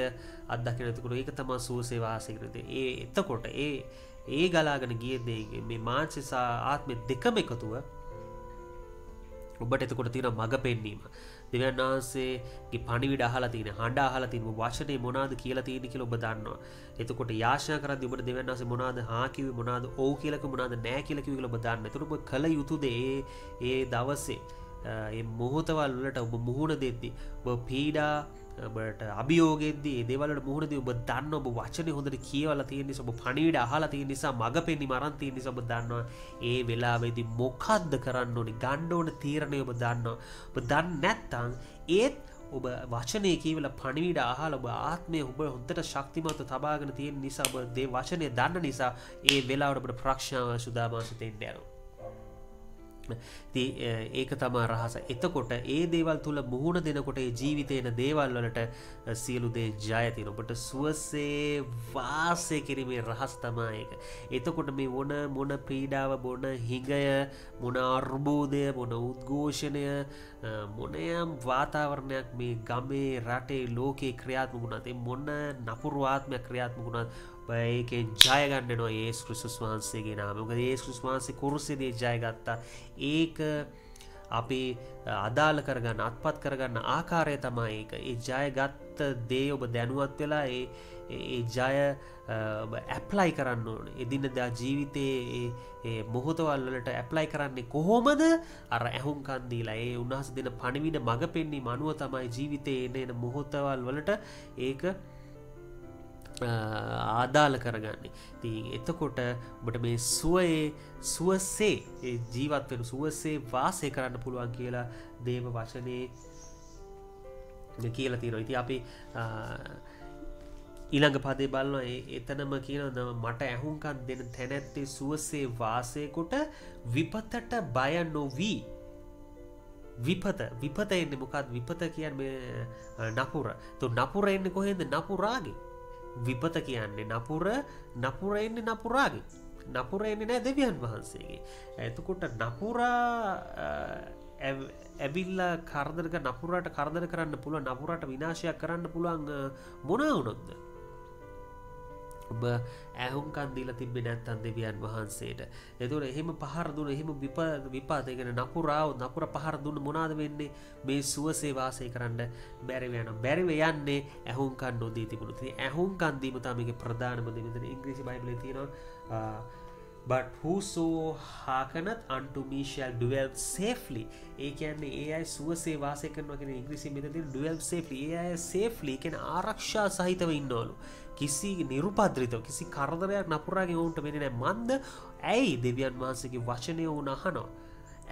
අත්දකින. එතකොට ඒක තමයි සුවසේ වාසය කරන්නේ. එතකොට ඒ ගලාගෙන ගිය දේ මේ මාංශ සහ ආත්මෙ දෙකම එකතුව ඔබට එතකොට තියෙන මඟ පෙන්වීම. දෙවියන් වහන්සේගේ පණිවිඩ අහලා තියෙන, හඬ අහලා තියෙන, වචනේ මොනවාද කියලා තියෙන කියලා ඔබ දන්නවා. එතකොට යාචනා කරද්දී ඔබට දෙවියන් වහන්සේ මොනවාද හා කිව්වේ, මොනවාද ඔව් කියලා කිව්වේ, මොනවාද නෑ කියලා කිව්වේ කියලා ඔබ දන්නවා. එතකොට ඔබ කල යුතු දේ ඒ දවසේ ඒ මොහොතවල් වලට ඔබ මුහුණ දෙද්දී, ඔබ පීඩා ඔබට අභියෝගෙද්දී ඒ දේවල් වලට මුහුණ දී ඔබ දන්නවා ඔබ වචනේ හොඳට කියවලා තියෙන නිසා, ඔබ පණිවිඩ අහලා තියෙන නිසා, මඟ පෙන්වීම අරන් තියෙන නිසා ඔබ දන්නවා ඒ වෙලාවේදී මොකද්ද කරන්න ඕනේ, ගන්න ඕන තීරණය ඔබ දන්නවා. ඔබ දන්නේ නැත්නම් ඒත් ඔබ වචනේ කියවලා පණිවිඩ අහලා ඔබ ආත්මය ඔබ හොඳට ශක්තිමත්ව තබාගෙන තියෙන නිසා, ඔබ දේ වචනේ දන්න නිසා ඒ වෙලාවට ඔබට ප්‍රඥාව සුදාමාස දෙන්න යනවා. ඒක තමා රහස. එතකොට ඒ දේවල් තුළ මුහුණ දෙනකොට ඒ ජීවිතේන දේවල් වලට සියලු දේ ජය තියෙන. ඔබට සුවසේ වාසය කිරීමේ රහස තමයි ඒක. එතකොට මේ මොන පීඩාව, මොන හිඟය, මොන අර්බුදය, මොන උද්ඝෝෂණය, මොනයම් වාතාවරණයක් මේ ගමේ, රටේ, ලෝකේ ක්‍රියාත්මක වුණත්, ඒ මොන නපුරු ආත්මයක් ක්‍රියාත්මක වුණත් ඒකෙන් ජය ගන්නවා යේසුස් ක්‍රිස්තුස් වහන්සේගේ නාමයෙන්. මොකද යේසුස් ක්‍රිස්තුස් වහන්සේ කුරුසේදී ජය ගත්තා. ඒක අපි අදාළ කරගන්න, අත්පත් කරගන්න ආකාරය තමයි ඒක. ඒ ජයගත් දේ ඔබ දැනුවත් වෙලා ඒ ජය ඔබ ඇප්ලයි කරන්න ඕනේ. එදිනෙදා ජීවිතයේ ඒ මොහොතවල් වලට ඇප්ලයි කරන්නේ කොහොමද? අර ඇහුම්කන් දීලා ඒ උන්වහන්සේ දෙන පණිවිඩ මඟ පෙන්වීම අනුව තමයි ජීවිතයේ එන මොහොතවල් වලට ඒක ආදාළ කරගන්නේ. ඉතින් එතකොට ඔබට මේ සුවසේ ජීවත් වෙන, සුවසේ වාසය කරන්න පුළුවන් කියලා දේව වචනේ කියලා තියෙනවා. ඉතින් අපි ඊළඟ පදේ බලනවා. එතනම කියනවා මට ඇහුම්කන් දෙන තැනැත්තේ සුවසේ වාසය කොට විපතට බය නොවි. විපත එන්නේ මොකක්ද? විපත කියන්නේ නපුර. તો නපුර එන්නේ කොහෙන්ද? නපුරාගේ. විපත කියන්නේ නපුර එන්නේ නපුරාගේ. නපුර එන්නේ නැහැ දෙවියන් වහන්සේගේ. එතකොට නපුරා ඇවිල්ලා නපුරාට කරදර කරන්න පුළුවන්, නපුරාට විනාශයක් කරන්න පුළුවන් මොනවා වුණොත්ද? ඔබ ඇහුම්කන් දීලා තිබ්බේ නැත්නම් දෙවියන් වහන්සේට. එතකොට එහෙම පහර දුන්න එහෙම විපාත ඒ කියන්නේ නපුර පහර දුන්න මොනවාද වෙන්නේ? මේ සුවසේ වාසය කරන්න බැරිව යනවා. බැරිව යන්නේ ඇහුම්කන් නොදී තිබුණොත්. ඉතින් ඇහුම්කන් දීම තමයි මේකේ ප්‍රධානම දේ. මෙතන ඉංග්‍රීසි බයිබලයේ තියෙනවා but whoso hearkeneth unto me shall dwell safely. ඒ කියන්නේ ඒ අය සුවසේ වාසය කරනවා කියන ඉංග්‍රීසියෙන් මෙතන තියෙන dwell safely. ඒ අය safely කියන්නේ ආරක්ෂා සහිතව ඉන්නවලු. කිසි නිරුපද්‍රිතව කිසි කරදරයක් නපුරාගේ වුන්ට වෙන්නේ නැහැ. මන්ද ඇයි දෙවියන් වහන්සේගේ වචනය වුණ අහනවා.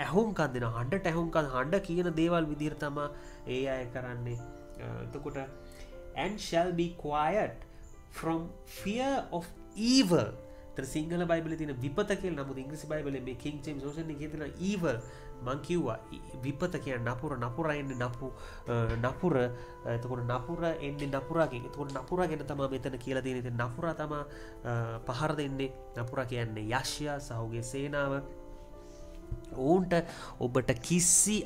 ඇහුම්කන් දෙන හඬ කියන දේවල් විදිහට තමයි ඒ අය කරන්නේ. එතකොට and shall be quiet from fear of evil. තර සිංහල බයිබලයේ තියෙන විපත කියලා. නමුත් ඉංග්‍රීසි බයිබලයේ මේ කිං ජේම්ස් වර්ෂන් එකේ තියෙන evil මං කිව්වා විපත කියන්නේ නපුර එන්නේ නපුර. එතකොට නපුර එන්නේ නපුරාගෙන්. එතකොට නපුරා ගැන තමයි මෙතන කියලා තියෙන්නේ. ඉතින් නපුරා තමයි පහර දෙන්නේ. නපුරා කියන්නේ යෂ්යා සහෝගේ සේනාව. ඔවුන්ට ඔබට කිසිම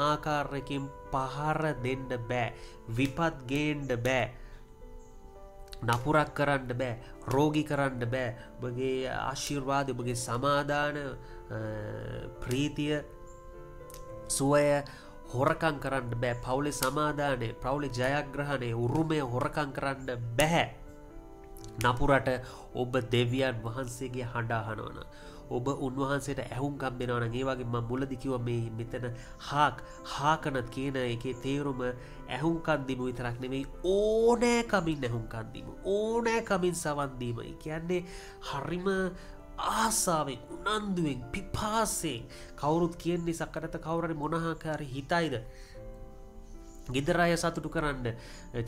ආකාරයකින් පහර දෙන්න බෑ. විපත් ගේන්න බෑ. නපුරක් කරන්න බෑ. රෝගී කරන්න බෑ. ඔබගේ ආශිර්වාද, ඔබගේ සමාදාන, ප්‍රීතිය, සුවය හොරකම් කරන්න බෑ. පවුලේ සමාදානය, පවුලේ ජයග්‍රහණය, උරුමය හොරකම් කරන්න බෑ. නපුරට ඔබ දෙවියන් වහන්සේගේ හඬ අහනවනම්, ඔබ උන්වහන්සේට ඇහුම්කම් දෙනවා නම්, ඒ වගේ මම මුලදී කිව්වා මේ මෙතන හාකනත් කියන එකේ තේරුම ඇහුම්කම් දීම විතරක් නෙමෙයි, ඕනෑකමින් ඇහුම්කම් දීම, ඕනෑකමින් සවන් දීම. ඒ කියන්නේ හරිම ආසාවෙන්, උනන්දුවෙන්, පිපාසයෙන් කවුරුත් කියන්නේ සක්කරත කවුරුරි මොනහාකාරී හිතයිද ගෙදර අය සතුටු කරන්න,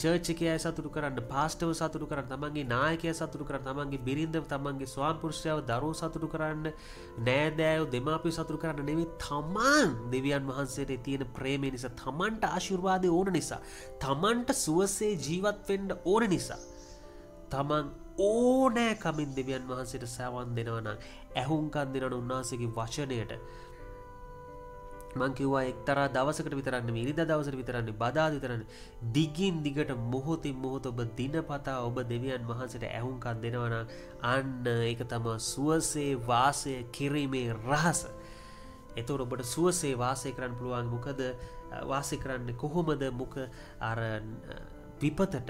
චර්ච් එකේ අය සතුටු කරන්න, පාස්ටර්ව සතුටු කරන්න, තමන්ගේ නායකයා සතුටු කරන්න, තමන්ගේ බිරිඳ, තමන්ගේ ස්වාමි පුරුෂයව, දරුවෝ සතුටු කරන්න, නෑදෑයෝ, දෙමාපියෝ සතුටු කරන්න නෙවෙයි, තමන් දෙවියන් වහන්සේට තියෙන ප්‍රේමය නිසා, තමන්ට ආශිර්වාදය ඕන නිසා, තමන්ට සුවසේ ජීවත් වෙන්න ඕන නිසා, තමන් ඕනෑකමින් දෙවියන් වහන්සේට සවන් දෙනවා නම්, ඇහුම්කන් දෙනවා නම් උන්වහන්සේගේ වචනයට. මං කිව්වා එක්තරා දවසකට විතරක් නෙමෙයි, ඉරිදා දවසට විතරක් නෙමෙයි, බදාදා විතරක් නෙමෙයි, දිගින් දිගට මොහොතින් මොහොත ඔබ දිනපතා ඔබ දෙවියන් වහන්සේට ඇහුම්කන් දෙනවා නම්, අන්න ඒක තමයි සුවසේ වාසය කිරීමේ රහස. එතකොට ඔබට සුවසේ වාසය කරන්න පුළුවන්. මොකද වාසය කරන්නේ කොහොමද? අර විපතට,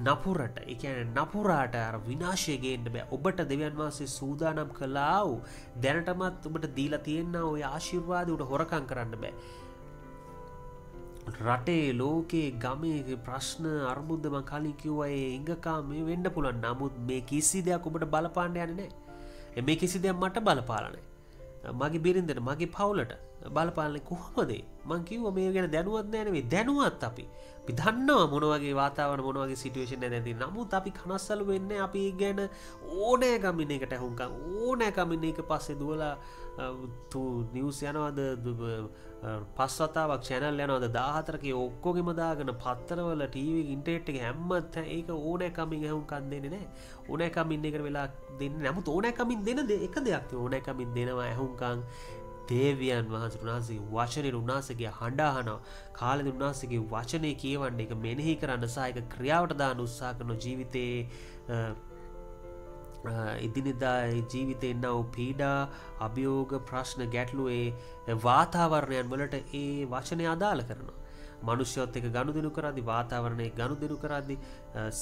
නපුරට, ඒ කියන්නේ නපුරාට අර විනාශය ගේන්න බෑ. ඔබට දෙවියන් වහන්සේ සූදානම් කළා වූ දැනටමත් ඔබට දීලා තියෙන ওই ආශිර්වාද උඩ හොරකම් කරන්න බෑ. රටේ, ලෝකේ, ගමේ ප්‍රශ්න, අර්බුද මම කලින් කිව්වා ඒ ඉඟකා මේ වෙන්න පුළුවන්. නමුත් මේ කිසි දෙයක් ඔබට බලපාන්න යන්නේ නැහැ. මේ කිසි දෙයක් මට බලපාලා නැහැ. මගේ බිරිඳට, මගේ පවුලට බලපාන්නේ කොහොමද? මං කිව්වා මේ ගැන දැනුවත් නැහැ නෙවෙයි, දැනුවත් අපි දන්නවා මොන වගේ වාතාවරණ, මොන වගේ සිටුේෂන් එකක් දැන් තියෙනවා. නමුත් අපි කනස්සලු වෙන්නේ අපි ගැන ඕනෑකමින් එකට අහුම්කම්, ඕනෑකමින් එක පස්සේ දුවලා නිවුස් යනවාද, 5 වතාවක් channel යනවාද, 14 ඔක්කොගෙම දාගෙන පත්තරවල, ටීවී, ඉන්ටර්නෙට් එක හැමත් ඒක ඕනෑකමින් අහුම්කම් දෙන්නේ නැහැ. ඕනෑකමින් එකට වෙලා දෙන්නේ. නමුත් ඕනෑකමින් දෙන එක දෙයක් තියෙනවා. ඕනෑකමින් දෙනවා ඇහුම්කම් දේවියන් වහන්සේ වචනේ උන්වහන්සේගේ හඬ අහනවා. කාලෙදි උන්වහන්සේගේ වචනේ කියවන්න, ඒක මෙනෙහි කරන්න සහ ඒක ක්‍රියාවට දාන්න උත්සාහ කරන ජීවිතේ ඉදිනදා ජීවිතේ එන පීඩා, අභියෝග, ප්‍රශ්න, ගැටලු ඒ වාතාවරණයන් වලට ඒ වචනේ අදාළ කරනවා. මනුෂ්‍යයොත් එක්ක ගනුදෙනු කරද්දී, වාතාවරණයේ ගනුදෙනු කරද්දී,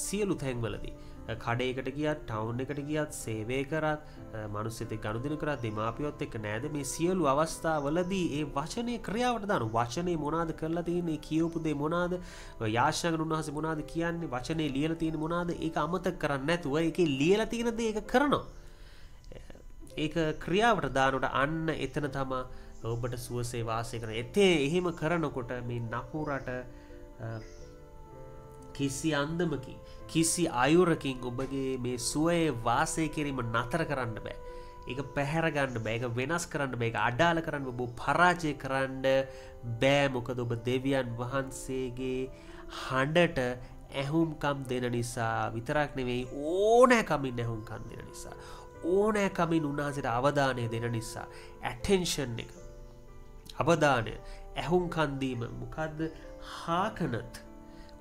සියලු තැන්වලදී, කඩේකට ගියත්, ටවුන් එකට ගියත්, සේවය කරත්, මනුස්සයෙක් එක්ක ගනුදෙනු කරත්, දෙමාපියොත් එක්ක නෑද, මේ සියලු අවස්ථාවලදී ඒ වචනේ ක්‍රියාවට දාන. වචනේ මොනවාද කරලා තියෙන්නේ, කියවපු දේ මොනවාද, යාඥාගන උන්වහන්සේ මොනවාද කියන්නේ, වචනේ ලියලා තියෙන්නේ මොනවාද, ඒක අමතක කරන්නේ නැතුව ඒකේ ලියලා තියෙන දේ ඒක කරනවා. ඒක ක්‍රියාවට දානකොට අන්න එතන තමයි ඔබට සුවසේ වාසය කරන. එහෙම කරනකොට මේ නපුරට කිසි අන්දමකින්, කිසි අයුරකින් ඔබගේ මේ සුවයේ වාසය කිරීම නතර කරන්න බෑ. ඒක පැහැර ගන්න බෑ. ඒක වෙනස් කරන්න බෑ. ඒක අඩාල කරන්න බෑ. ඔබ පරාජය කරන්න බෑ. මොකද ඔබ දෙවියන් වහන්සේගේ හඬට ඇහුම්කම් දෙන නිසා විතරක් නෙවෙයි, ඕනෑකමින් ඇහුම්කම් දෙන නිසා, ඕනෑකමින් උන්වහන්සේට අවධානය දෙන නිසා, ඇටෙන්ෂන් එක, අවධානය, ඇහුම්කන් දීම, මොකද්ද? හාකනත්,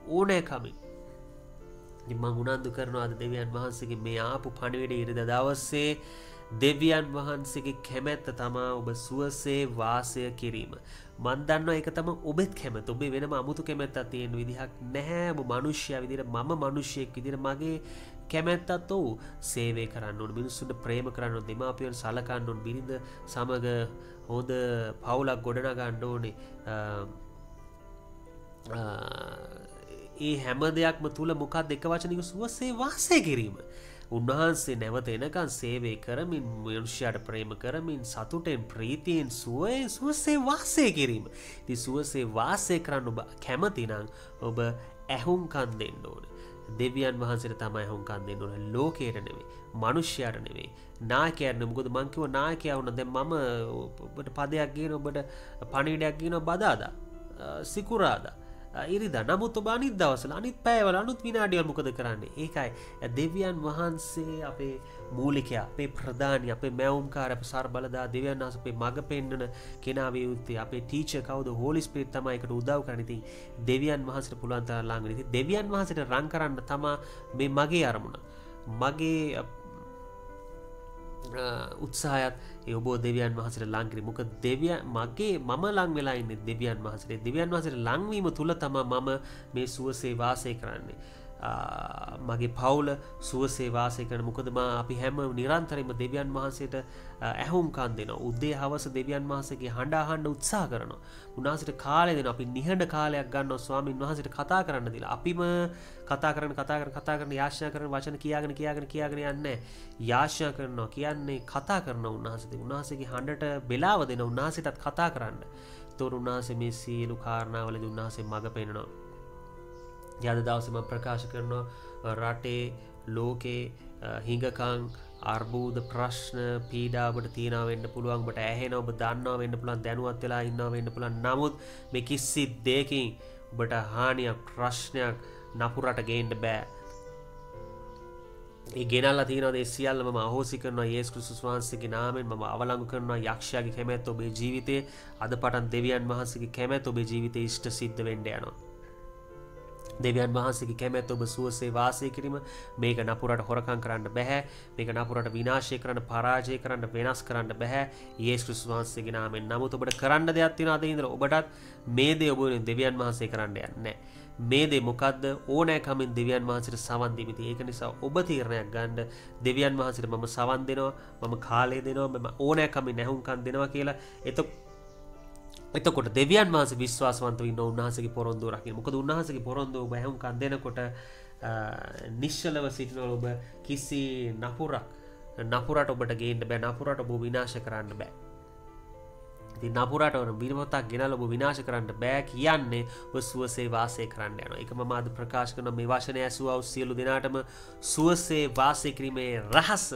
ඕනෑකමින් මම උනන්දු කරනවා අද දෙවියන් වහන්සේගේ මේ ආපු පණිවිඩය ඉරිදා දවසේ දෙවියන් වහන්සේගේ කැමැත්ත තමා ඔබ සුවසේ වාසය කිරීම. මන් දන්නවා ඒක තමයි ඔබෙත් කැමැත්ත. ඔබේ වෙනම අමුතු කැමැත්තක් තියෙන විදිහක් නැහැ. ඔබ මිනිස්සයා විදිහට මම මිනිස්සෙක් විදිහට මගේ කැමැත්තත් ඔව් සේවය කරන්න ඕන. මිනිස්සුන්ට ප්‍රේම කරන්න ඕන. දෙමාපියන් සලකන්න ඕන. බිරිඳ සමග හොඳ පවුලක් ගොඩනගා ගන්න ඕනේ. ඒ හැම දෙයක්ම තුල මොකක්ද එක වචනයක සුවසේ වාසය කිරීම. උන්වහන්සේ නැවත එනකන් සේවය කරමින් මනුෂ්‍යයාට ප්‍රේම කරමින් සතුටෙන් ප්‍රීතියෙන් සුවසේ වාසය කිරීම. ඉතින් සුවසේ වාසය කරන්න ඔබ කැමති නම් ඔබ ඇහුම්කන් දෙන්න ඕනේ. දෙවියන් වහන්සේට තමයි ඇහුම්කන් දෙන්න ඕනේ. ලෝකයට නෙවෙයි, මනුෂ්‍යයාට නෙවෙයි, නායකයාට නෙවෙයි. මොකද මං කිව්වා නායකයා වුණා දැන් මම ඔබට පදයක් කියන ඔබට පණිවිඩයක් කියන බදාදා සිකුරාදා ඉරිදා නමුත් ඔබ අනිත් දවසල අනිත් පැයවල අනිත් විනාඩිවල මොකද කරන්නේ? ඒකයි දෙවියන් වහන්සේ අපේ මූලිකයා, අපේ ප්‍රධානී, අපේ මැවුම්කාර, අපේ සර්බලදා දෙවියන් වහන්සේ අපේ මඟ පෙන්වන කෙනා වේ යුත්තේ. අපේ ටීචර් කවුද? හෝලි ස්පිරිට් තමයි ඒකට උදව් කරන්නේ. ඉතින් දෙවියන් වහන්සේට පුළුවන් තරම් ළඟ වෙන්න. ඉතින් දෙවියන් වහන්සේට රන් කරන්න තමයි මේ මගේ අරමුණ. මගේ උත්සාහයත් ඒ ඔබ දෙවියන් වහන්සේට ලං කිරීම. මොකද මගේ මම ලං වෙලා ඉන්නේ දෙවියන් වහන්සේට. දෙවියන් වහන්සේට ලං වීම තුල තමයි මම මේ සුවසේ වාසය කරන්නේ. මගේ පවුල සුවසේ වාසය කරන. මොකද අපි හැම නිරන්තරයෙන්ම දෙවියන් වහන්සේට ඇහුම්කන් දෙනවා. උදේ හවස දෙවියන් වහන්සේගේ හඬ අහන්න උත්සාහ කරනවා. උන්වහන්සේට කාලය දෙනවා. අපි නිහඬ කාලයක් ගන්නවා ස්වාමීන් වහන්සේට කතා කරන්න දීලා. අපිම කතා කරන යාඥා කරන වචන කියාගෙන යන්නේ. යාඥා කරනවා කියන්නේ කතා කරන උන්වහන්සේට. උන්වහන්සේගේ හඬට බෙලාව දෙන උන්වහන්සේටත් කතා කරන්න. ඒතොර උන්වහන්සේ මේ සියලු කාරණාවලදී උන්වහන්සේ මඟ පෙන්නනවා. යද දවසේ මම ප්‍රකාශ කරනවා රටේ ලෝකේ හිඟකම් අර්බුද ප්‍රශ්න පීඩා ඔබට තියනවා වෙන්න පුළුවන්. ඔබට ඇහෙනවා, ඔබ දන්නවා වෙන්න පුළුවන්, දැනුවත් වෙලා ඉන්නවා වෙන්න පුළුවන්. නමුත් මේ කිසි දෙයකින් ඔබට හානියක් ප්‍රශ්නයක් නපුරට ගේන්න බෑ. ඒ ගෙනල්ලා තියනවා ඒ සියල්ල මම අහෝසි කරනවා යේසුස් ක්‍රිස්තුස් වහන්සේගේ නාමයෙන්. මම අවලංගු කරනවා යක්ෂයාගේ කැමැත්ත ඔබේ ජීවිතේ. අද පටන් දෙවියන් වහන්සේගේ කැමැත්ත ඔබේ ජීවිතේ ඉෂ්ට සිද්ධ වෙන්න යනවා. දෙවියන් වහන්සේගේ කැමැත්ත ඔබ සුවසේ වාසය කිරීම. මේක නපුරට හොරකම් කරන්න බෑ. මේක නපුරට විනාශය කරන්න, පරාජය කරන්න, වෙනස් කරන්න බෑ යේසුස් ක්‍රිස්තුස් වහන්සේගේ නාමයෙන්. නමුත් ඔබට කරන්න දෙයක් තියෙනවා අද ඉඳලා. ඔබටත් මේ දේ ඔබ දෙවියන් වහන්සේ කරන්න යන්නේ නැහැ. මේ දේ මොකද්ද? ඕනෑකමින් දෙවියන් වහන්සේට සවන් දීමිති. ඒක නිසා ඔබ තීරණයක් ගන්න. දෙවියන් වහන්සේට මම සවන් දෙනවා, මම කාලය දෙනවා, මම ඕනෑකමින් ඇහුම්කන් දෙනවා කියලා. එතකොට දෙවියන් වහන්සේ විශ්වාසවන්ත වෙන්න උන්වහන්සේගේ පොරොන්දුව රකින්න. මොකද උන්වහන්සේගේ පොරොන්දුව ඔබ ඇහුම්කන් දෙනකොට නිශ්චලව සිටිනවල ඔබ කිසි නපුරට ඔබට ගේන්න බෑ. නපුරට ඔබ විනාශ කරන්න බෑ. ඉතින් නපුරට විනෝතක් ගෙනල්ලා ඔබ විනාශ කරන්න බෑ කියන්නේ ඔබ සුවසේ වාසය කරන්න යනවා. ඒක මම අද ප්‍රකාශ කරන මේ වචනය ඇසුවා වූ සියලු දෙනාටම සුවසේ වාසය කිරීමේ රහස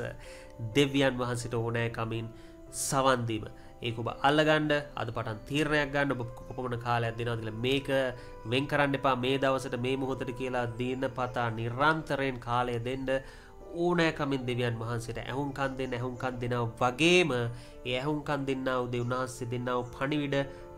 දෙවියන් වහන්සේට ඕනෑකමින් සවන් දීම. ඒක ඔබ අල්ලගන්න අද පටන් තීරණයක් ගන්න. ඔබ කොපමණ කාලයක් දෙනවද කියලා මේක වෙන් කරන්න එපා. මේ දවසට මේ මොහොතට කියලා දිනපතා නිරන්තරයෙන් කාලය දෙන්න. ඕනෑකමින් දෙවියන් වහන්සේට ඇහුම්කන් දෙනවා වගේම ඒ ඇහුම්කන් දෙන්නා වූ උන්වහන්සේ දෙන්නා වූ පණිවිඩ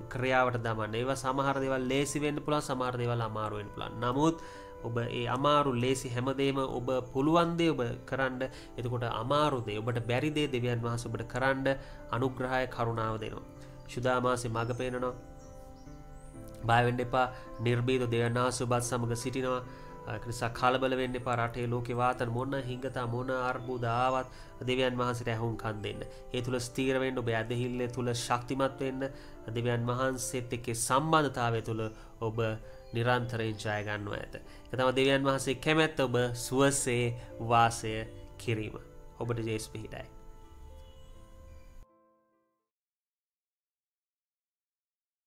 ක්‍රියාවට දමන්න. ඒවා සමහර දේවල් ලේසි වෙන්න පුළුවන්, සමහර දේවල් අමාරු වෙන්න පුළුවන්. නමුත් ඔබ ඒ අමාරු ලේසි හැමදේම ඔබ පුළුවන් දේ ඔබ කරන්න. එතකොට අමාරු දේ ඔබට බැරි දේ දෙවියන් වහන්සේ ඔබට කරන්න අනුග්‍රහය කරුණාව දෙනවා. සුදාමාසේ මඟ පෙන්නනවා. බය වෙන්න එපා. නිර්භීත දෙවියන් වහන්සේ ඔබත් සමග සිටිනවා. ඒක නිසා කලබල වෙන්න එපා. රටේ ලෝකේ වාතන මොන හිඟතා මොන අර්බුද ආවත් දෙවියන් වහන්සේට ඇහුම්කන් දෙන්න. ඒ තුල ස්ථීර වෙන්න. ඔබ ඇදහිල්ල තුල ශක්තිමත් වෙන්න. දෙවියන් වහන්සේත් එක්ක සම්බන්ධතාවය තුල ඔබ නිරන්තරයෙන් ජය ගන්නවා ඇත. ඒක තමයි දෙවියන් වහන්සේ කැමැත්ත ඔබ සුවසේ වාසය කිරීම. ඔබට ජේස් පිහිටයි.